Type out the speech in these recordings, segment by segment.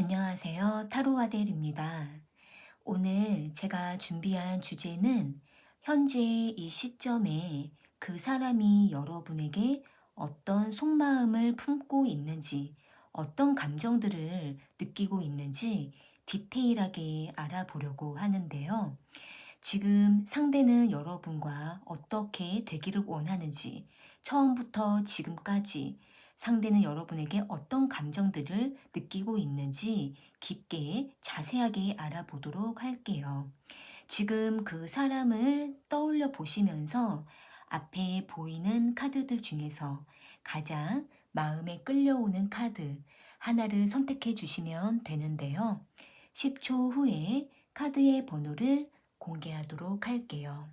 안녕하세요. 타로 아델입니다. 오늘 제가 준비한 주제는 현재 이 시점에 그 사람이 여러분에게 어떤 속마음을 품고 있는지, 어떤 감정들을 느끼고 있는지 디테일하게 알아보려고 하는데요. 지금 상대는 여러분과 어떻게 되기를 원하는지, 처음부터 지금까지 상대는 여러분에게 어떤 감정들을 느끼고 있는지 깊게 자세하게 알아보도록 할게요. 지금 그 사람을 떠올려 보시면서 앞에 보이는 카드들 중에서 가장 마음에 끌려오는 카드 하나를 선택해 주시면 되는데요. 10초 후에 카드의 번호를 공개하도록 할게요.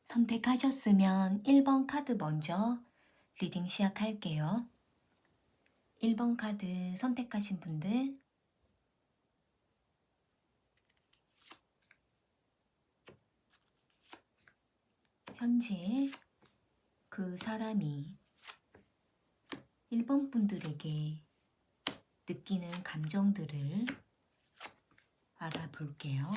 선택하셨으면 1번 카드 먼저 리딩 시작할게요. 1번 카드 선택하신 분들, 현재 그 사람이 1번 분들에게 느끼는 감정들을 알아볼게요.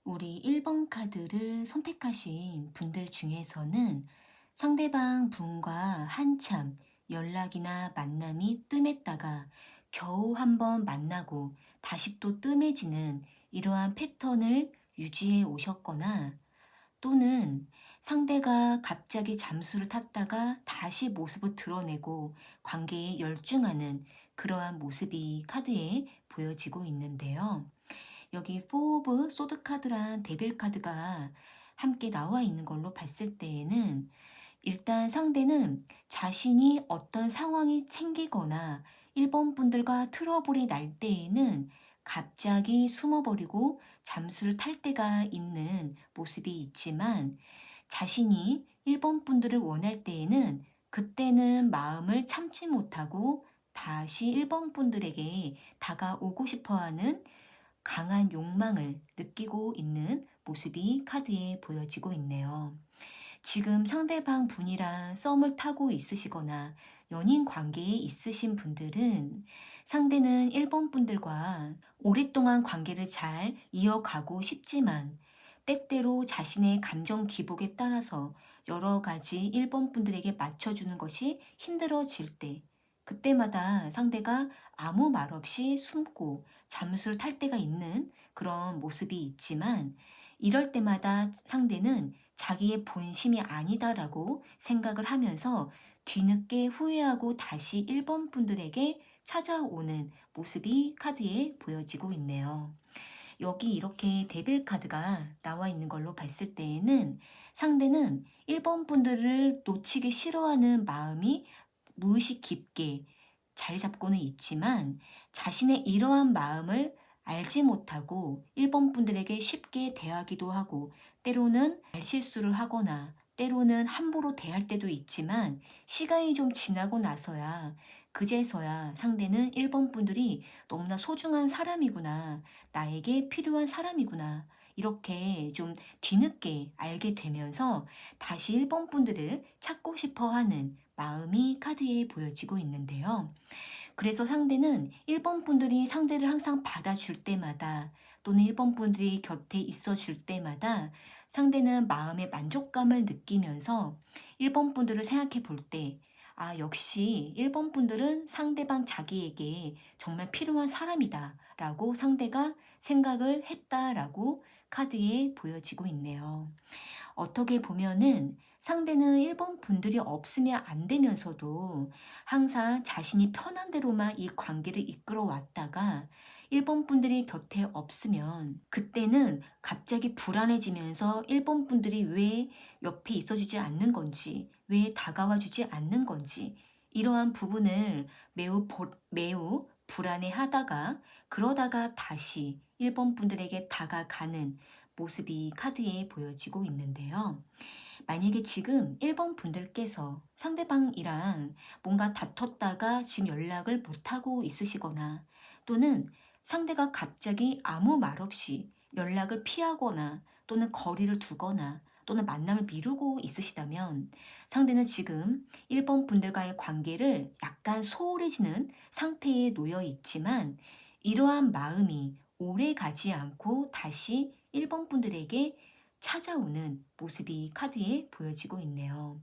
우리 1번 카드를 선택하신 분들 중에서는 상대방 분과 한참 연락이나 만남이 뜸했다가 겨우 한번 만나고 다시 또 뜸해지는 이러한 패턴을 유지해 오셨거나, 또는 상대가 갑자기 잠수를 탔다가 다시 모습을 드러내고 관계에 열중하는 그러한 모습이 카드에 보여지고 있는데요. 여기 4 오브 소드 카드랑 데빌 카드가 함께 나와 있는 걸로 봤을 때에는, 일단 상대는 자신이 어떤 상황이 생기거나 1번 분들과 트러블이 날 때에는 갑자기 숨어버리고 잠수를 탈 때가 있는 모습이 있지만, 자신이 1번 분들을 원할 때에는 그때는 마음을 참지 못하고 다시 1번 분들에게 다가오고 싶어 하는 강한 욕망을 느끼고 있는 모습이 카드에 보여지고 있네요. 지금 상대방 분이랑 썸을 타고 있으시거나 연인 관계에 있으신 분들은 상대는 1번 분들과 오랫동안 관계를 잘 이어가고 싶지만, 때때로 자신의 감정 기복에 따라서 여러 가지 1번 분들에게 맞춰주는 것이 힘들어질 때, 그때마다 상대가 아무 말 없이 숨고 잠수를 탈 때가 있는 그런 모습이 있지만, 이럴 때마다 상대는 자기의 본심이 아니다라고 생각을 하면서 뒤늦게 후회하고 다시 1번 분들에게 찾아오는 모습이 카드에 보여지고 있네요. 여기 이렇게 데빌 카드가 나와 있는 걸로 봤을 때에는 상대는 1번 분들을 놓치기 싫어하는 마음이 무의식 깊게 자리 잡고는 있지만, 자신의 이러한 마음을 알지 못하고 1번 분들에게 쉽게 대하기도 하고, 때로는 말실수를 하거나 때로는 함부로 대할 때도 있지만, 시간이 좀 지나고 나서야 그제서야 상대는 1번 분들이 너무나 소중한 사람이구나, 나에게 필요한 사람이구나, 이렇게 좀 뒤늦게 알게 되면서 다시 1번 분들을 찾고 싶어 하는 마음이 카드에 보여지고 있는데요. 그래서 상대는 1번 분들이 상대를 항상 받아줄 때마다, 또는 1번 분들이 곁에 있어 줄 때마다 상대는 마음의 만족감을 느끼면서 1번 분들을 생각해 볼 때, 역시 1번 분들은 상대방 자기에게 정말 필요한 사람이다 라고 상대가 생각을 했다라고 카드에 보여지고 있네요. 어떻게 보면은 상대는 1번 분들이 없으면 안 되면서도 항상 자신이 편한 대로만 이 관계를 이끌어 왔다가 1번 분들이 곁에 없으면 그때는 갑자기 불안해지면서 1번 분들이 왜 옆에 있어주지 않는 건지, 왜 다가와 주지 않는 건지, 이러한 부분을 매우 불안해 하다가 그러다가 다시 1번 분들에게 다가가는 모습이 카드에 보여지고 있는데요. 만약에 지금 1번 분들께서 상대방이랑 뭔가 다퉜다가 지금 연락을 못하고 있으시거나 또는 상대가 갑자기 아무 말 없이 연락을 피하거나 또는 거리를 두거나 또는 만남을 미루고 있으시다면 상대는 지금 1번 분들과의 관계를 약간 소홀해지는 상태에 놓여 있지만 이러한 마음이 오래 가지 않고 다시 1번 분들에게 찾아오는 모습이 카드에 보여지고 있네요.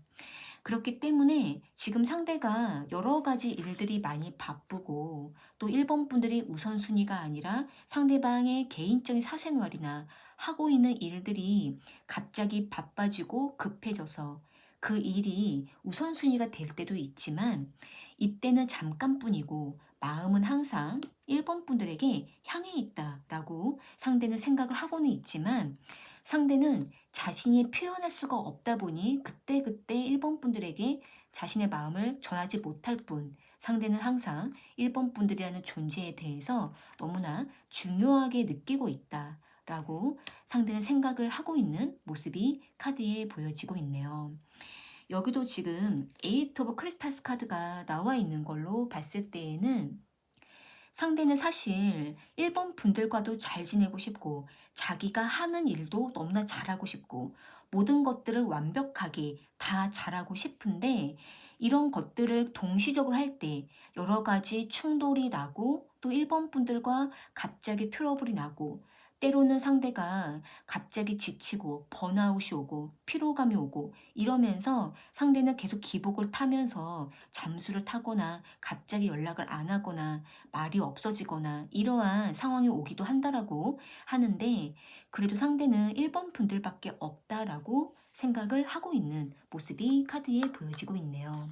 그렇기 때문에 지금 상대가 여러 가지 일들이 많이 바쁘고 또 1번 분들이 우선순위가 아니라 상대방의 개인적인 사생활이나 하고 있는 일들이 갑자기 바빠지고 급해져서 그 일이 우선순위가 될 때도 있지만 이때는 잠깐뿐이고 마음은 항상 1번 분들에게 향해 있다라고 상대는 생각을 하고는 있지만 상대는 자신이 표현할 수가 없다 보니 그때그때 1번 분들에게 자신의 마음을 전하지 못할 뿐 상대는 항상 1번 분들이라는 존재에 대해서 너무나 중요하게 느끼고 있다라고 상대는 생각을 하고 있는 모습이 카드에 보여지고 있네요. 여기도 지금 에이트 오브 크리스탈스 카드가 나와 있는 걸로 봤을 때에는 상대는 사실 1번 분들과도 잘 지내고 싶고 자기가 하는 일도 너무나 잘하고 싶고 모든 것들을 완벽하게 다 잘하고 싶은데 이런 것들을 동시적으로 할 때 여러 가지 충돌이 나고 또 1번 분들과 갑자기 트러블이 나고 때로는 상대가 갑자기 지치고 번아웃이 오고 피로감이 오고 이러면서 상대는 계속 기복을 타면서 잠수를 타거나 갑자기 연락을 안 하거나 말이 없어지거나 이러한 상황이 오기도 한다라고 하는데 그래도 상대는 1번 분들밖에 없다라고 생각을 하고 있는 모습이 카드에 보여지고 있네요.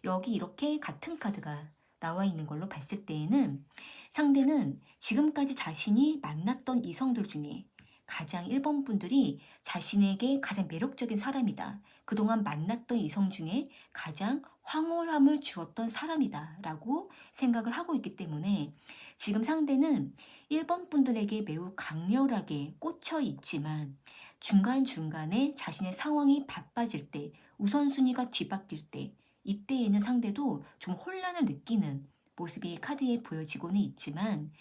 여기 이렇게 같은 카드가 나와 있는 걸로 봤을 때에는 상대는 지금까지 자신이 만났던 이성들 중에 가장 1번 분들이 자신에게 가장 매력적인 사람이다. 그동안 만났던 이성 중에 가장 황홀함을 주었던 사람이다. 라고 생각을 하고 있기 때문에 지금 상대는 1번 분들에게 매우 강렬하게 꽂혀 있지만 중간중간에 자신의 상황이 바빠질 때, 우선순위가 뒤바뀔 때, 이때에는 상대도 좀 혼란을 느끼는 모습이 카드에 보여지고는 있지만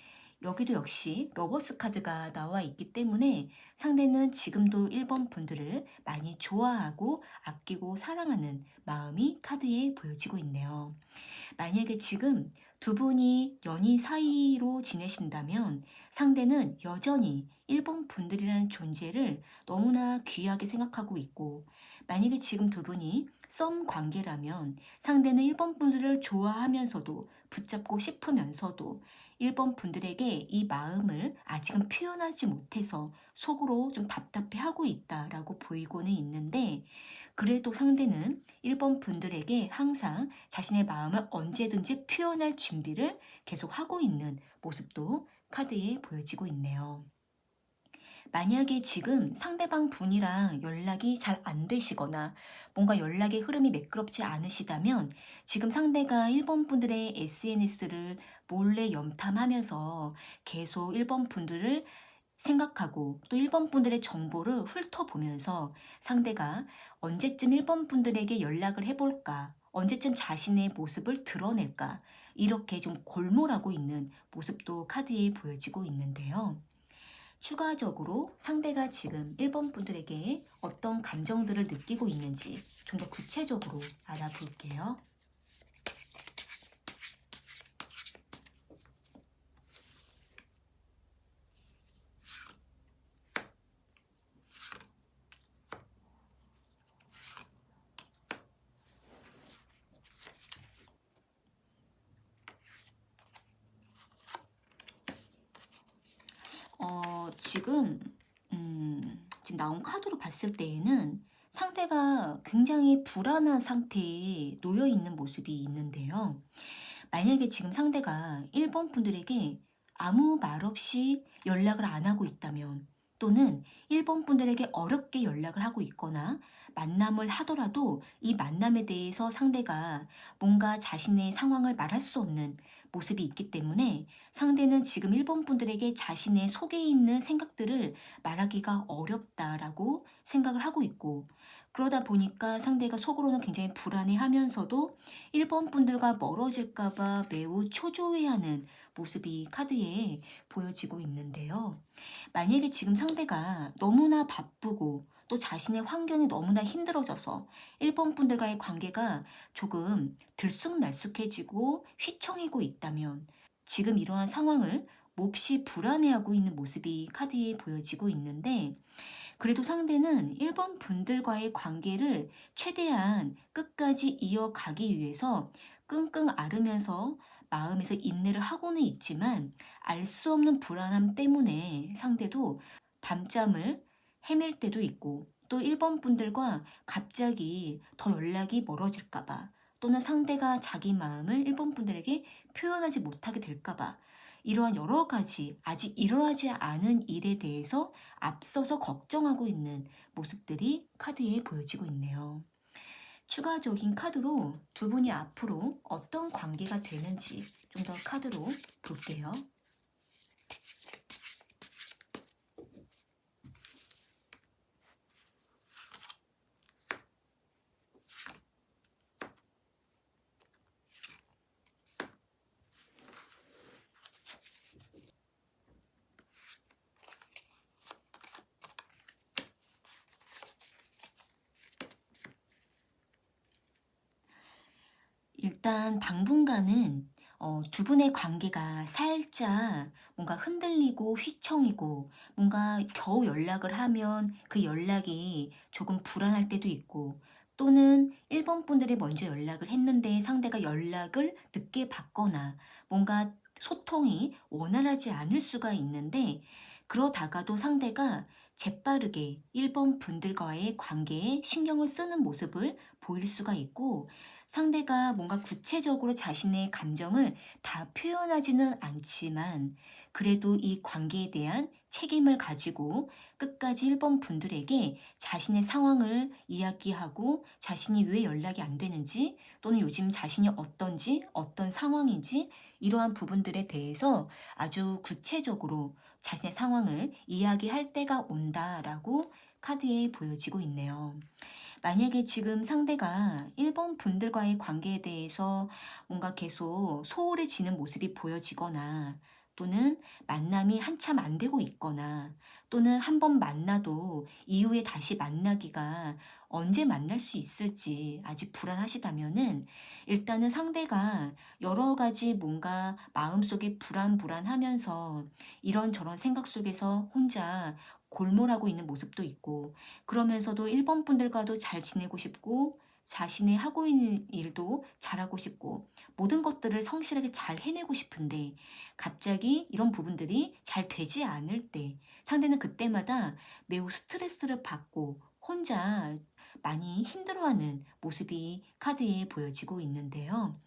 여기도 역시 러버스 카드가 나와 있기 때문에 상대는 지금도 1번 분들을 많이 좋아하고 아끼고 사랑하는 마음이 카드에 보여지고 있네요. 만약에 지금 두 분이 연인 사이로 지내신다면 상대는 여전히 1번 분들이라는 존재를 너무나 귀하게 생각하고 있고 만약에 지금 두 분이 썸 관계라면 상대는 1번 분들을 좋아하면서도 붙잡고 싶으면서도 1번 분들에게 이 마음을 아직은 표현하지 못해서 속으로 좀 답답해하고 있다라고 보이고는 있는데 그래도 상대는 1번 분들에게 항상 자신의 마음을 언제든지 표현할 준비를 계속 하고 있는 모습도 카드에 보여지고 있네요. 만약에 지금 상대방 분이랑 연락이 잘 안 되시거나 뭔가 연락의 흐름이 매끄럽지 않으시다면 지금 상대가 1번 분들의 SNS를 몰래 염탐하면서 계속 1번 분들을 생각하고 또 1번 분들의 정보를 훑어보면서 상대가 언제쯤 1번 분들에게 연락을 해볼까, 언제쯤 자신의 모습을 드러낼까, 이렇게 좀 골몰하고 있는 모습도 카드에 보여지고 있는데요. 추가적으로 상대가 지금 1번 분들에게 어떤 감정들을 느끼고 있는지 좀 더 구체적으로 알아볼게요. 지금 나온 카드로 봤을 때에는 상대가 굉장히 불안한 상태에 놓여 있는 모습이 있는데요. 만약에 지금 상대가 1번 분들에게 아무 말 없이 연락을 안 하고 있다면, 또는 1번 분들에게 어렵게 연락을 하고 있거나 만남을 하더라도 이 만남에 대해서 상대가 뭔가 자신의 상황을 말할 수 없는 모습이 있기 때문에 상대는 지금 1번 분들에게 자신의 속에 있는 생각들을 말하기가 어렵다라고 생각을 하고 있고, 그러다 보니까 상대가 속으로는 굉장히 불안해하면서도 1번 분들과 멀어질까봐 매우 초조해하는 모습이 카드에 보여지고 있는데요. 만약에 지금 상대가 너무나 바쁘고 또 자신의 환경이 너무나 힘들어져서 1번 분들과의 관계가 조금 들쑥날쑥해지고 휘청이고 있다면, 지금 이러한 상황을 몹시 불안해하고 있는 모습이 카드에 보여지고 있는데, 그래도 상대는 1번 분들과의 관계를 최대한 끝까지 이어가기 위해서 끙끙 앓으면서 마음에서 인내를 하고는 있지만, 알 수 없는 불안함 때문에 상대도 밤잠을 헤맬 때도 있고, 또 1번 분들과 갑자기 더 연락이 멀어질까봐, 또는 상대가 자기 마음을 1번 분들에게 표현하지 못하게 될까봐, 이러한 여러 가지 아직 일어나지 않은 일에 대해서 앞서서 걱정하고 있는 모습들이 카드에 보여지고 있네요. 추가적인 카드로 두 분이 앞으로 어떤 관계가 되는지 좀 더 카드로 볼게요. 일단 당분간은 두 분의 관계가 살짝 뭔가 흔들리고 휘청이고, 뭔가 겨우 연락을 하면 그 연락이 조금 불안할 때도 있고, 또는 1번 분들이 먼저 연락을 했는데 상대가 연락을 늦게 받거나 뭔가 소통이 원활하지 않을 수가 있는데, 그러다가도 상대가 재빠르게 1번 분들과의 관계에 신경을 쓰는 모습을 보일 수가 있고, 상대가 뭔가 구체적으로 자신의 감정을 다 표현하지는 않지만 그래도 이 관계에 대한 책임을 가지고 끝까지 1번 분들에게 자신의 상황을 이야기하고, 자신이 왜 연락이 안 되는지, 또는 요즘 자신이 어떤지, 어떤 상황인지, 이러한 부분들에 대해서 아주 구체적으로 자신의 상황을 이야기할 때가 온다라고 카드에 보여지고 있네요. 만약에 지금 상대가 1번 분들과의 관계에 대해서 뭔가 계속 소홀해지는 모습이 보여지거나, 또는 만남이 한참 안 되고 있거나, 또는 한 번 만나도 이후에 다시 만나기가 언제 만날 수 있을지 아직 불안하시다면은, 일단은 상대가 여러 가지 뭔가 마음속에 불안하면서 이런저런 생각 속에서 혼자 골몰하고 있는 모습도 있고, 그러면서도 1번 분들과도 잘 지내고 싶고, 자신의 하고 있는 일도 잘하고 싶고, 모든 것들을 성실하게 잘 해내고 싶은데 갑자기 이런 부분들이 잘 되지 않을 때 상대는 그때마다 매우 스트레스를 받고 혼자 많이 힘들어하는 모습이 카드에 보여지고 있는데요.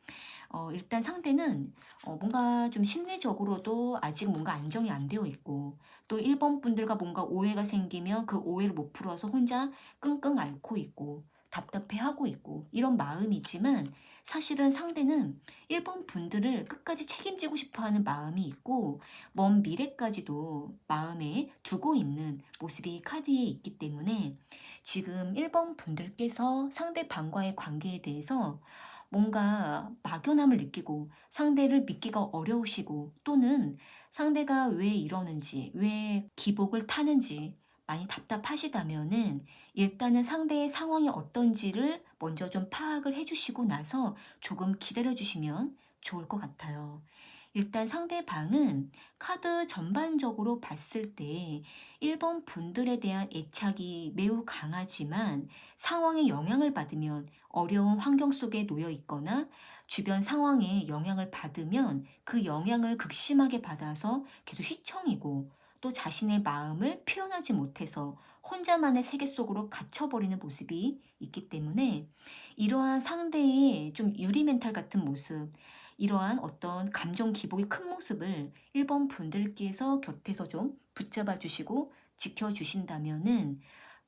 일단 상대는 뭔가 좀 심리적으로도 아직 뭔가 안정이 안 되어 있고, 또 1번 분들과 뭔가 오해가 생기면 그 오해를 못 풀어서 혼자 끙끙 앓고 있고 답답해하고 있고 이런 마음이지만, 사실은 상대는 1번 분들을 끝까지 책임지고 싶어 하는 마음이 있고, 먼 미래까지도 마음에 두고 있는 모습이 카드에 있기 때문에, 지금 1번 분들께서 상대방과의 관계에 대해서 뭔가 막연함을 느끼고 상대를 믿기가 어려우시고, 또는 상대가 왜 이러는지, 왜 기복을 타는지 많이 답답하시다면은, 일단은 상대의 상황이 어떤지를 먼저 좀 파악을 해주시고 나서 조금 기다려 주시면 좋을 것 같아요. 일단 상대방은 카드 전반적으로 봤을 때 1번 분들에 대한 애착이 매우 강하지만, 상황에 영향을 받으면 어려운 환경 속에 놓여 있거나 주변 상황에 영향을 받으면 그 영향을 극심하게 받아서 계속 휘청이고, 또 자신의 마음을 표현하지 못해서 혼자만의 세계 속으로 갇혀버리는 모습이 있기 때문에 이러한 상대의 좀 유리 멘탈 같은 모습, 이러한 어떤 감정 기복이 큰 모습을 1번 분들께서 곁에서 좀 붙잡아 주시고 지켜주신다면은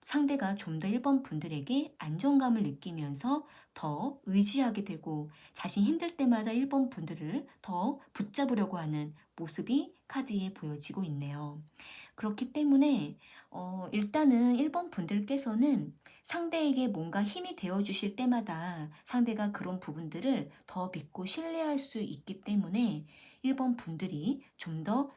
상대가 좀 더 1번 분들에게 안정감을 느끼면서 더 의지하게 되고 자신이 힘들 때마다 1번 분들을 더 붙잡으려고 하는 모습이 카드에 보여지고 있네요. 그렇기 때문에 일단은 1번 분들께서는 상대에게 뭔가 힘이 되어 주실 때마다 상대가 그런 부분들을 더 믿고 신뢰할 수 있기 때문에 1번 분들이 좀 더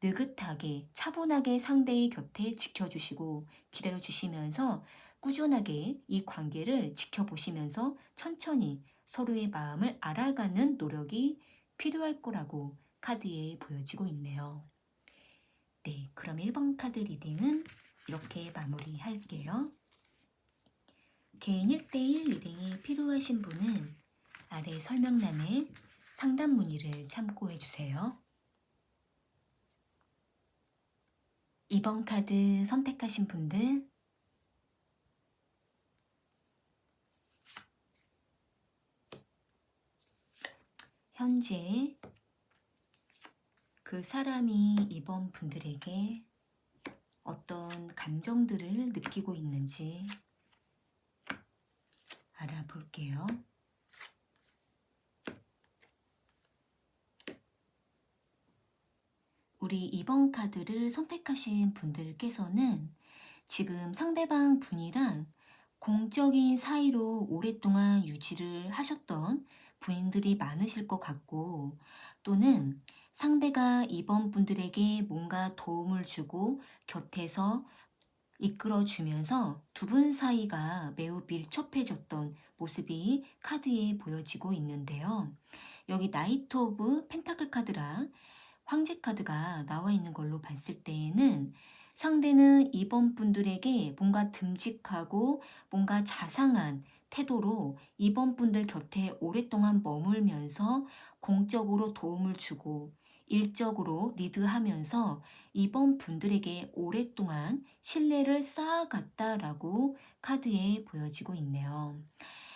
느긋하게 차분하게 상대의 곁에 지켜주시고 기다려주시면서 꾸준하게 이 관계를 지켜보시면서 천천히 서로의 마음을 알아가는 노력이 필요할 거라고 카드에 보여지고 있네요. 네, 그럼 1번 카드 리딩은 이렇게 마무리할게요. 개인 1대1 리딩이 필요하신 분은 아래 설명란에 상담 문의를 참고해 주세요. 2번 카드 선택하신 분들, 현재 그 사람이 2번 분들에게 어떤 감정들을 느끼고 있는지 알아볼게요. 우리 2번 카드를 선택하신 분들께서는 지금 상대방 분이랑 공적인 사이로 오랫동안 유지를 하셨던 분들이 많으실 것 같고, 또는 상대가 2번 분들에게 뭔가 도움을 주고 곁에서 이끌어주면서 두 분 사이가 매우 밀접해졌던 모습이 카드에 보여지고 있는데요. 여기 나이트 오브 펜타클 카드랑 황제 카드가 나와 있는 걸로 봤을 때에는 상대는 2번 분들에게 뭔가 듬직하고 뭔가 자상한 태도로 2번 분들 곁에 오랫동안 머물면서 공적으로 도움을 주고 일적으로 리드하면서 2번 분들에게 오랫동안 신뢰를 쌓아갔다라고 카드에 보여지고 있네요.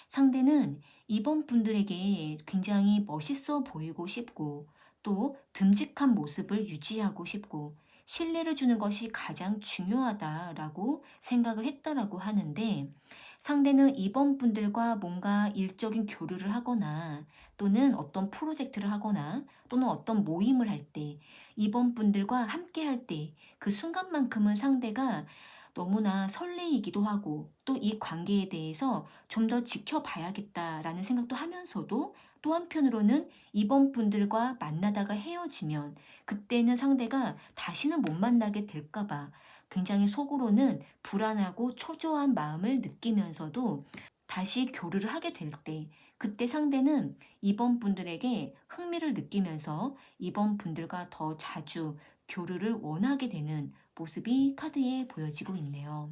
상대는 2번 분들에게 굉장히 멋있어 보이고 싶고 또 듬직한 모습을 유지하고 싶고 신뢰를 주는 것이 가장 중요하다라고 생각을 했다라고 하는데, 상대는 2번 분들과 뭔가 일적인 교류를 하거나 또는 어떤 프로젝트를 하거나 또는 어떤 모임을 할 때 2번 분들과 함께 할 때 그 순간만큼은 상대가 너무나 설레이기도 하고 또 이 관계에 대해서 좀 더 지켜봐야겠다라는 생각도 하면서도 또 한편으로는 2번 분들과 만나다가 헤어지면 그때는 상대가 다시는 못 만나게 될까봐 굉장히 속으로는 불안하고 초조한 마음을 느끼면서도 다시 교류를 하게 될 때 그때 상대는 2번 분들에게 흥미를 느끼면서 2번 분들과 더 자주 교류를 원하게 되는 모습이 카드에 보여지고 있네요.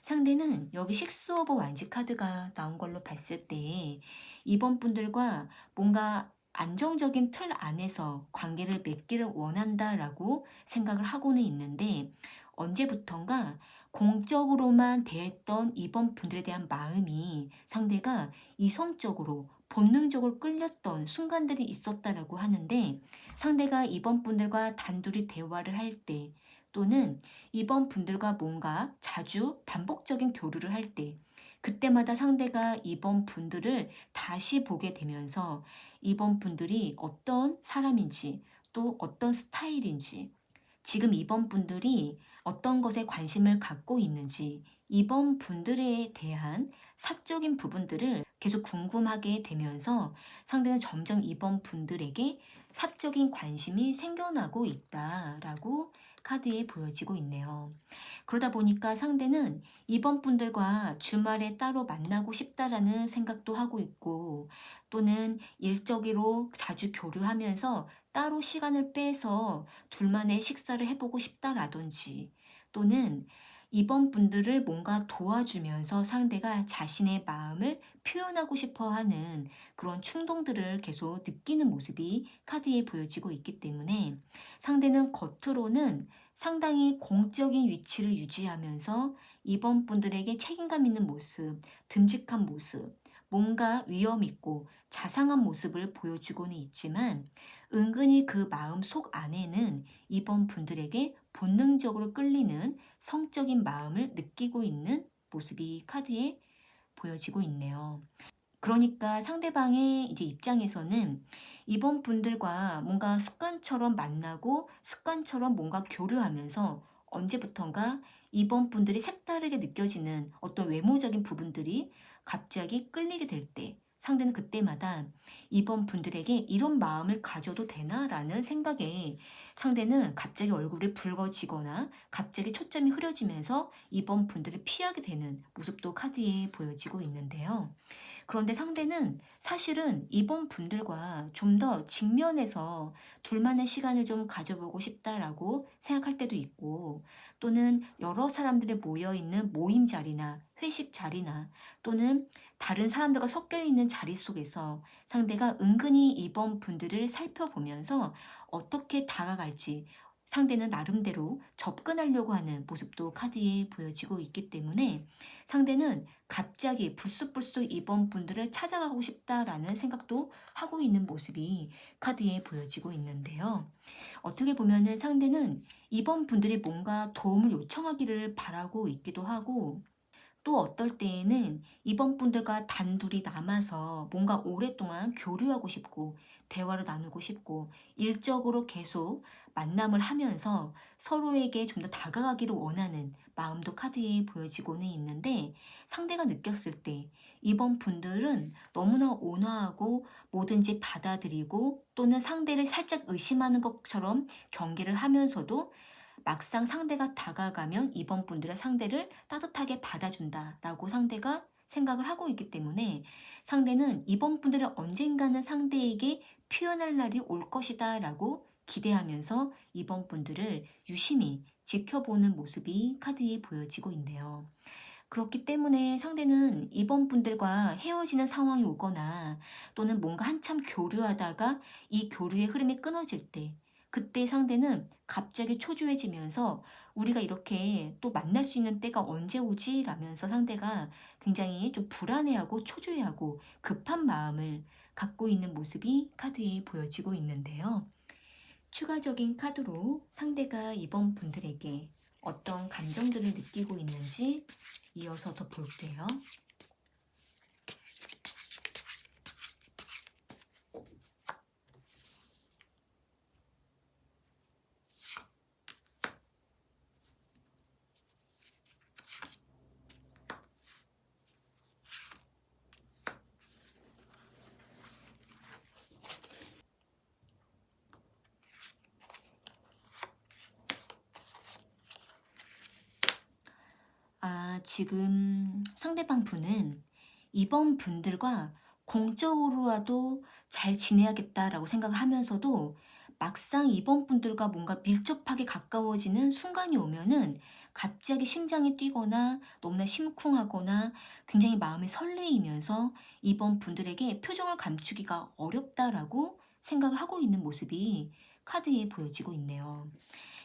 상대는 여기 식스 오브 완즈 카드가 나온 걸로 봤을 때 2번 분들과 뭔가 안정적인 틀 안에서 관계를 맺기를 원한다라고 생각을 하고는 있는데, 언제부턴가 공적으로만 대했던 2번 분들에 대한 마음이 상대가 이성적으로 본능적으로 끌렸던 순간들이 있었다라고 하는데, 상대가 2번 분들과 단둘이 대화를 할 때 또는 2번 분들과 뭔가 자주 반복적인 교류를 할 때 그때마다 상대가 2번 분들을 다시 보게 되면서 2번 분들이 어떤 사람인지 또 어떤 스타일인지 지금 2번 분들이 어떤 것에 관심을 갖고 있는지 2번 분들에 대한 사적인 부분들을 계속 궁금하게 되면서 상대는 점점 2번 분들에게 사적인 관심이 생겨나고 있다라고 카드에 보여지고 있네요. 그러다 보니까 상대는 2번 분들과 주말에 따로 만나고 싶다라는 생각도 하고 있고 또는 일적으로 자주 교류하면서 따로 시간을 빼서 둘만의 식사를 해보고 싶다라든지 또는 이번 분들을 뭔가 도와주면서 상대가 자신의 마음을 표현하고 싶어 하는 그런 충동들을 계속 느끼는 모습이 카드에 보여지고 있기 때문에 상대는 겉으로는 상당히 공적인 위치를 유지하면서 이번 분들에게 책임감 있는 모습, 듬직한 모습, 뭔가 위험 있고 자상한 모습을 보여주고는 있지만 은근히 그 마음 속 안에는 이번 분들에게 본능적으로 끌리는 성적인 마음을 느끼고 있는 모습이 카드에 보여지고 있네요. 그러니까 상대방의 이제 입장에서는 이번 분들과 뭔가 습관처럼 만나고 습관처럼 뭔가 교류하면서 언제부턴가 이번 분들이 색다르게 느껴지는 어떤 외모적인 부분들이 갑자기 끌리게 될 때 상대는 그때마다 이번 분들에게 이런 마음을 가져도 되나라는 생각에 상대는 갑자기 얼굴이 붉어지거나 갑자기 초점이 흐려지면서 이번 분들을 피하게 되는 모습도 카드에 보여지고 있는데요. 그런데 상대는 사실은 이번 분들과 좀 더 직면해서 둘만의 시간을 좀 가져보고 싶다라고 생각할 때도 있고 또는 여러 사람들이 모여 있는 모임 자리나 회식 자리나 또는 다른 사람들과 섞여 있는 자리 속에서 상대가 은근히 이번 분들을 살펴보면서 어떻게 다가갈지 상대는 나름대로 접근하려고 하는 모습도 카드에 보여지고 있기 때문에 상대는 갑자기 불쑥불쑥 이번 분들을 찾아가고 싶다라는 생각도 하고 있는 모습이 카드에 보여지고 있는데요. 어떻게 보면은 상대는 이번 분들이 뭔가 도움을 요청하기를 바라고 있기도 하고 또 어떨 때에는 이번 분들과 단둘이 남아서 뭔가 오랫동안 교류하고 싶고 대화를 나누고 싶고 일적으로 계속 만남을 하면서 서로에게 좀 더 다가가기를 원하는 마음도 카드에 보여지고는 있는데 상대가 느꼈을 때 이번 분들은 너무나 온화하고 뭐든지 받아들이고 또는 상대를 살짝 의심하는 것처럼 경계를 하면서도 막상 상대가 다가가면 이번 분들의 상대를 따뜻하게 받아준다라고 상대가 생각을 하고 있기 때문에 상대는 이번 분들을 언젠가는 상대에게 표현할 날이 올 것이다 라고 기대하면서 이번 분들을 유심히 지켜보는 모습이 카드에 보여지고 있네요. 그렇기 때문에 상대는 이번 분들과 헤어지는 상황이 오거나 또는 뭔가 한참 교류하다가 이 교류의 흐름이 끊어질 때 그때 상대는 갑자기 초조해지면서 우리가 이렇게 또 만날 수 있는 때가 언제 오지? 라면서 상대가 굉장히 좀 불안해하고 초조해하고 급한 마음을 갖고 있는 모습이 카드에 보여지고 있는데요. 추가적인 카드로 상대가 이번 분들에게 어떤 감정들을 느끼고 있는지 이어서 더 볼게요. 지금 상대방 분은 이번 분들과 공적으로라도 잘 지내야겠다라고 생각을 하면서도 막상 이번 분들과 뭔가 밀접하게 가까워지는 순간이 오면은 갑자기 심장이 뛰거나 너무나 심쿵하거나 굉장히 마음이 설레이면서 이번 분들에게 표정을 감추기가 어렵다라고 생각을 하고 있는 모습이 카드에 보여지고 있네요.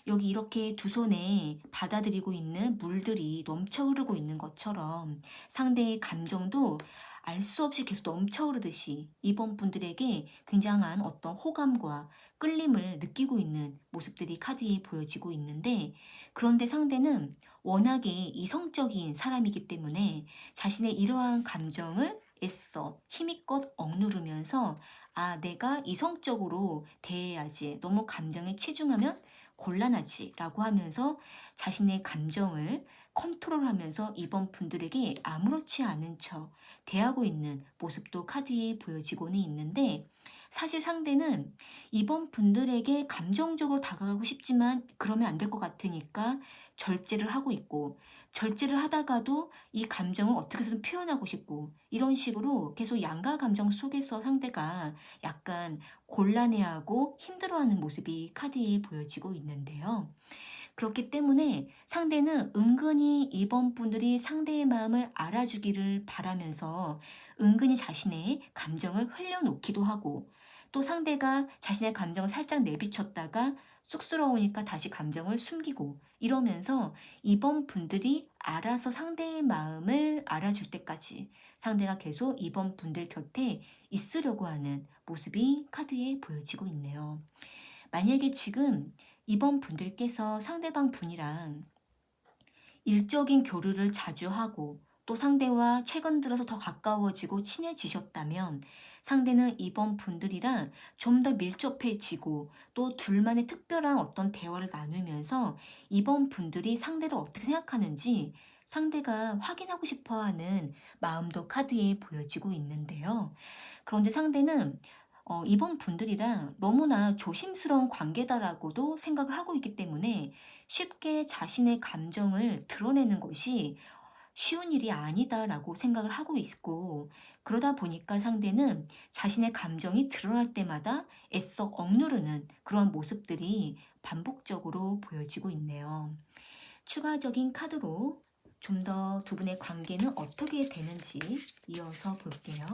여기 이렇게 두 손에 받아들이고 있는 물들이 넘쳐 흐르고 있는 것처럼 상대의 감정도 알 수 없이 계속 넘쳐 흐르듯이 이번 분들에게 굉장한 어떤 호감과 끌림을 느끼고 있는 모습들이 카드에 보여지고 있는데 그런데 상대는 워낙에 이성적인 사람이기 때문에 자신의 이러한 감정을 애써 힘껏 억누르면서 내가 이성적으로 대해야지. 너무 감정에 치중하면 곤란하지라고 하면서 자신의 감정을 컨트롤하면서 이번 분들에게 아무렇지 않은 척 대하고 있는 모습도 카드에 보여지고는 있는데 사실 상대는 이번 분들에게 감정적으로 다가가고 싶지만 그러면 안 될 것 같으니까 절제를 하고 있고 절제를 하다가도 이 감정을 어떻게 해서든 표현하고 싶고 이런 식으로 계속 양가 감정 속에서 상대가 약간 곤란해하고 힘들어하는 모습이 카드에 보여지고 있는데요. 그렇기 때문에 상대는 은근히 이번 분들이 상대의 마음을 알아주기를 바라면서 은근히 자신의 감정을 흘려놓기도 하고, 또 상대가 자신의 감정을 살짝 내비쳤다가 쑥스러우니까 다시 감정을 숨기고, 이러면서 이번 분들이 알아서 상대의 마음을 알아줄 때까지 상대가 계속 이번 분들 곁에 있으려고 하는 모습이 카드에 보여지고 있네요. 만약에 지금 이번 분들께서 상대방 분이랑 일적인 교류를 자주 하고 또 상대와 최근 들어서 더 가까워지고 친해지셨다면, 상대는 이번 분들이랑 좀 더 밀접해지고 또 둘만의 특별한 어떤 대화를 나누면서 이번 분들이 상대를 어떻게 생각하는지 상대가 확인하고 싶어 하는 마음도 카드에 보여지고 있는데요. 그런데 상대는 이번 분들이랑 너무나 조심스러운 관계다라고도 생각을 하고 있기 때문에 쉽게 자신의 감정을 드러내는 것이 쉬운 일이 아니다라고 생각을 하고 있고, 그러다 보니까 상대는 자신의 감정이 드러날 때마다 애써 억누르는 그런 모습들이 반복적으로 보여지고 있네요. 추가적인 카드로 좀 더 두 분의 관계는 어떻게 되는지 이어서 볼게요.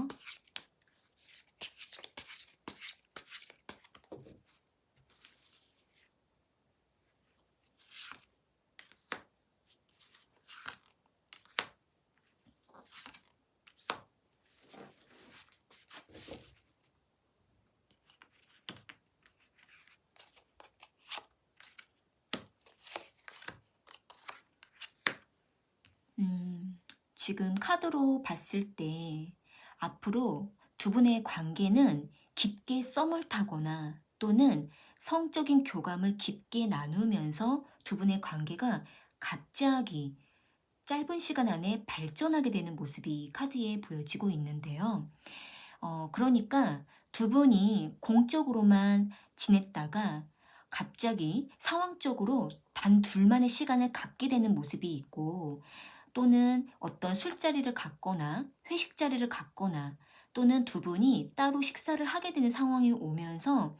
지금 카드로 봤을 때 앞으로 두 분의 관계는 깊게 썸을 타거나 또는 성적인 교감을 깊게 나누면서 두 분의 관계가 갑자기 짧은 시간 안에 발전하게 되는 모습이 카드에 보여지고 있는데요. 그러니까 두 분이 공적으로만 지냈다가 갑자기 상황적으로 단 둘만의 시간을 갖게 되는 모습이 있고, 또는 어떤 술자리를 갖거나 회식 자리를 갖거나 또는 두 분이 따로 식사를 하게 되는 상황이 오면서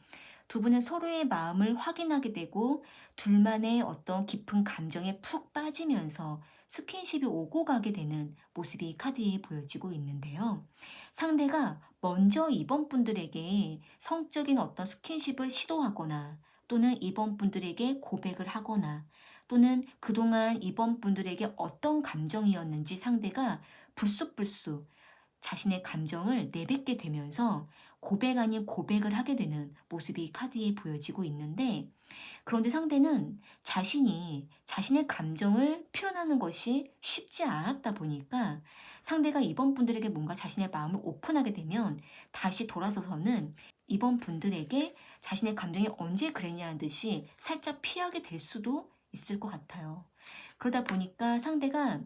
두 분은 서로의 마음을 확인하게 되고 둘만의 어떤 깊은 감정에 푹 빠지면서 스킨십이 오고 가게 되는 모습이 카드에 보여지고 있는데요. 상대가 먼저 이번 분들에게 성적인 어떤 스킨십을 시도하거나 또는 이번 분들에게 고백을 하거나 또는 그동안 이번 분들에게 어떤 감정이었는지 상대가 불쑥불쑥 자신의 감정을 내뱉게 되면서 고백 아닌 고백을 하게 되는 모습이 카드에 보여지고 있는데, 그런데 상대는 자신이 자신의 감정을 표현하는 것이 쉽지 않았다 보니까 상대가 이번 분들에게 뭔가 자신의 마음을 오픈하게 되면 다시 돌아서서는 이번 분들에게 자신의 감정이 언제 그랬냐는 듯이 살짝 피하게 될 수도 있을 것 같아요. 그러다 보니까 상대가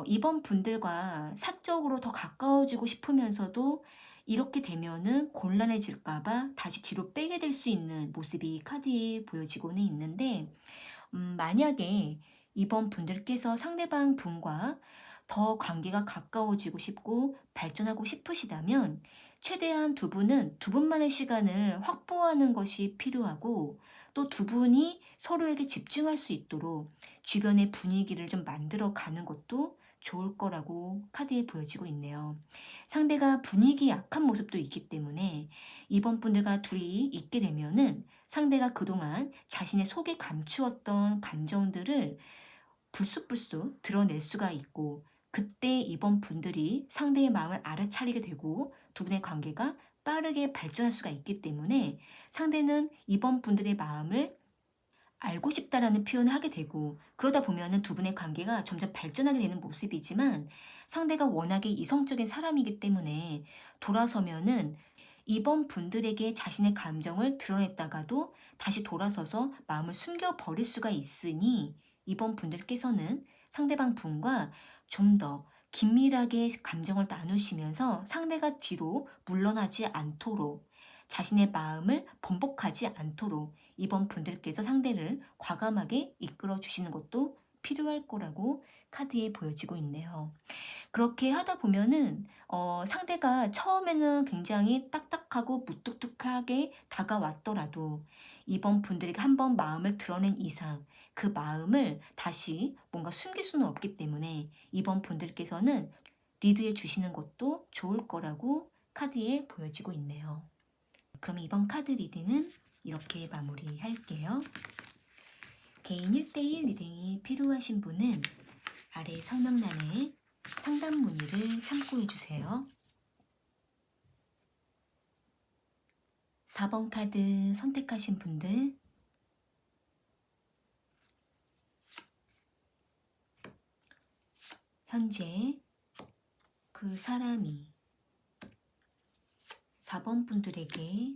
이번 분들과 사적으로 더 가까워지고 싶으면서도 이렇게 되면은 곤란해질까봐 다시 뒤로 빼게 될 수 있는 모습이 카드에 보여지고는 있는데, 만약에 이번 분들께서 상대방 분과 더 관계가 가까워지고 싶고 발전하고 싶으시다면 최대한 두 분은 두 분만의 시간을 확보하는 것이 필요하고, 또 두 분이 서로에게 집중할 수 있도록 주변의 분위기를 좀 만들어 가는 것도 좋을 거라고 카드에 보여지고 있네요. 상대가 분위기 약한 모습도 있기 때문에 이번 분들과 둘이 있게 되면은 상대가 그동안 자신의 속에 감추었던 감정들을 불쑥불쑥 드러낼 수가 있고, 그때 이번 분들이 상대의 마음을 알아차리게 되고 두 분의 관계가 빠르게 발전할 수가 있기 때문에 상대는 이번 분들의 마음을 알고 싶다라는 표현을 하게 되고, 그러다 보면은 두 분의 관계가 점점 발전하게 되는 모습이지만 상대가 워낙에 이성적인 사람이기 때문에 돌아서면은 이번 분들에게 자신의 감정을 드러냈다가도 다시 돌아서서 마음을 숨겨버릴 수가 있으니 이번 분들께서는 상대방 분과 좀 더 긴밀하게 감정을 나누시면서 상대가 뒤로 물러나지 않도록, 자신의 마음을 번복하지 않도록 이번 분들께서 상대를 과감하게 이끌어 주시는 것도 필요할 거라고 카드에 보여지고 있네요. 그렇게 하다 보면은 상대가 처음에는 굉장히 딱딱하고 무뚝뚝하게 다가왔더라도 이번 분들에게 한번 마음을 드러낸 이상 그 마음을 다시 뭔가 숨길 수는 없기 때문에 이번 분들께서는 리드해 주시는 것도 좋을 거라고 카드에 보여지고 있네요. 그럼 이번 카드 리딩은 이렇게 마무리할게요. 개인 1대1 리딩이 필요하신 분은 아래 설명란에 상담 문의를 참고해주세요. 4번 카드 선택하신 분들 현재 그 사람이 4번 분들에게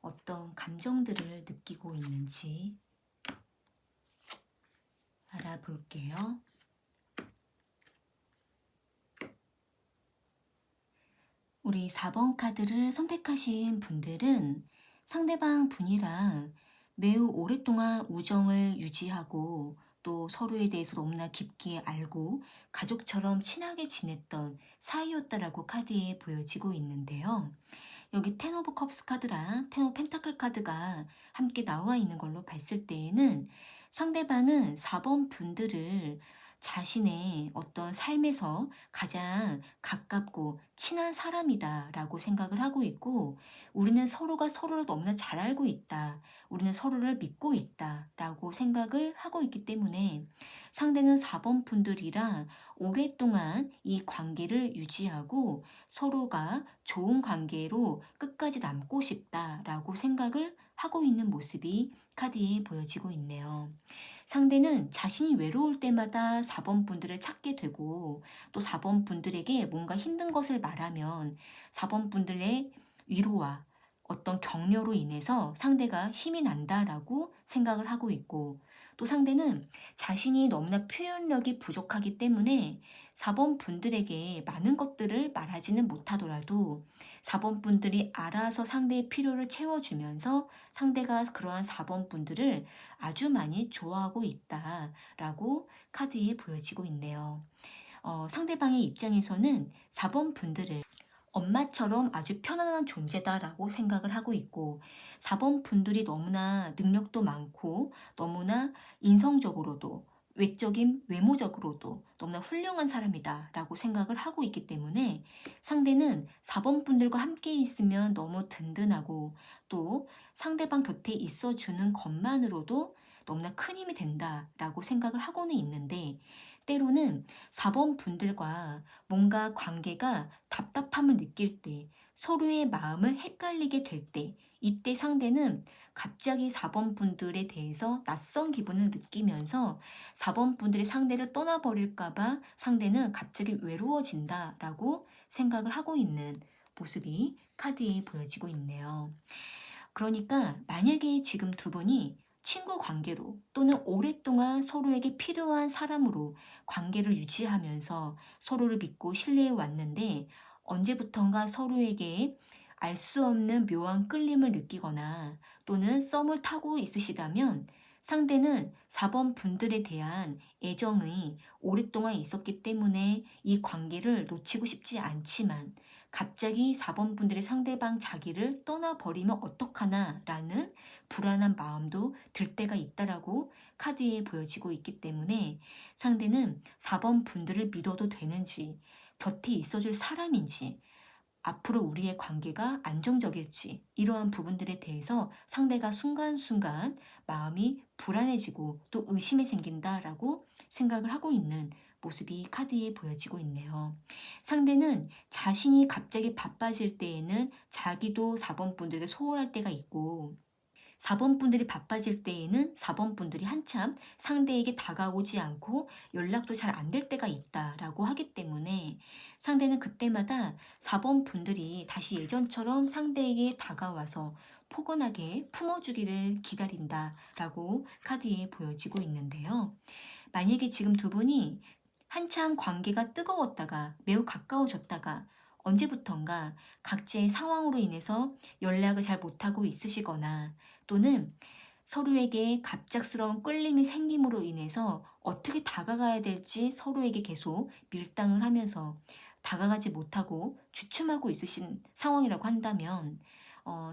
어떤 감정들을 느끼고 있는지 알아볼게요. 우리 4번 카드를 선택하신 분들은 상대방 분이랑 매우 오랫동안 우정을 유지하고 또 서로에 대해서 너무나 깊게 알고 가족처럼 친하게 지냈던 사이였다라고 카드에 보여지고 있는데요. 여기 텐 오브 컵스 카드랑 텐 오브 펜타클 카드가 함께 나와 있는 걸로 봤을 때에는 상대방은 4번 분들을 자신의 어떤 삶에서 가장 가깝고 친한 사람이다라고 생각을 하고 있고 우리는 서로가 서로를 너무나 잘 알고 있다. 우리는 서로를 믿고 있다라고 생각을 하고 있기 때문에 상대는 4번 분들이랑 오랫동안 이 관계를 유지하고 서로가 좋은 관계로 끝까지 남고 싶다라고 생각을 하고 있는 모습이 카드에 보여지고 있네요. 상대는 자신이 외로울 때마다 4번 분들을 찾게 되고 또 4번 분들에게 뭔가 힘든 것을 말하면 4번 분들의 위로와 어떤 격려로 인해서 상대가 힘이 난다라고 생각을 하고 있고 또 상대는 자신이 너무나 표현력이 부족하기 때문에 4번 분들에게 많은 것들을 말하지는 못하더라도 4번 분들이 알아서 상대의 필요를 채워주면서 상대가 그러한 4번 분들을 아주 많이 좋아하고 있다라고 카드에 보여지고 있네요. 상대방의 입장에서는 4번 분들을 엄마처럼 아주 편안한 존재다라고 생각을 하고 있고 4번 분들이 너무나 능력도 많고 너무나 인성적으로도 외적인 외모적으로도 너무나 훌륭한 사람이다라고 생각을 하고 있기 때문에 상대는 4번 분들과 함께 있으면 너무 든든하고 또 상대방 곁에 있어주는 것만으로도 너무나 큰 힘이 된다라고 생각을 하고는 있는데 때로는 4번 분들과 뭔가 관계가 답답함을 느낄 때, 서로의 마음을 헷갈리게 될 때, 이때 상대는 갑자기 4번 분들에 대해서 낯선 기분을 느끼면서 4번 분들이 상대를 떠나버릴까봐 상대는 갑자기 외로워진다라고 생각을 하고 있는 모습이 카드에 보여지고 있네요. 그러니까 만약에 지금 두 분이 친구 관계로 또는 오랫동안 서로에게 필요한 사람으로 관계를 유지하면서 서로를 믿고 신뢰해 왔는데 언제부턴가 서로에게 알 수 없는 묘한 끌림을 느끼거나 또는 썸을 타고 있으시다면 상대는 4번 분들에 대한 애정이 오랫동안 있었기 때문에 이 관계를 놓치고 싶지 않지만 갑자기 4번 분들의 상대방 자기를 떠나버리면 어떡하나 라는 불안한 마음도 들 때가 있다라고 카드에 보여지고 있기 때문에 상대는 4번 분들을 믿어도 되는지 곁에 있어줄 사람인지 앞으로 우리의 관계가 안정적일지 이러한 부분들에 대해서 상대가 순간순간 마음이 불안해지고 또 의심이 생긴다라고 생각을 하고 있는 모습이 카드에 보여지고 있네요. 상대는 자신이 갑자기 바빠질 때에는 자기도 4번 분들에게 소홀할 때가 있고 4번 분들이 바빠질 때에는 4번 분들이 한참 상대에게 다가오지 않고 연락도 잘 안 될 때가 있다라고 하기 때문에 상대는 그때마다 4번 분들이 다시 예전처럼 상대에게 다가와서 포근하게 품어주기를 기다린다라고 카드에 보여지고 있는데요. 만약에 지금 두 분이 한참 관계가 뜨거웠다가 매우 가까워졌다가 언제부턴가 각자의 상황으로 인해서 연락을 잘 못하고 있으시거나 또는 서로에게 갑작스러운 끌림이 생김으로 인해서 어떻게 다가가야 될지 서로에게 계속 밀당을 하면서 다가가지 못하고 주춤하고 있으신 상황이라고 한다면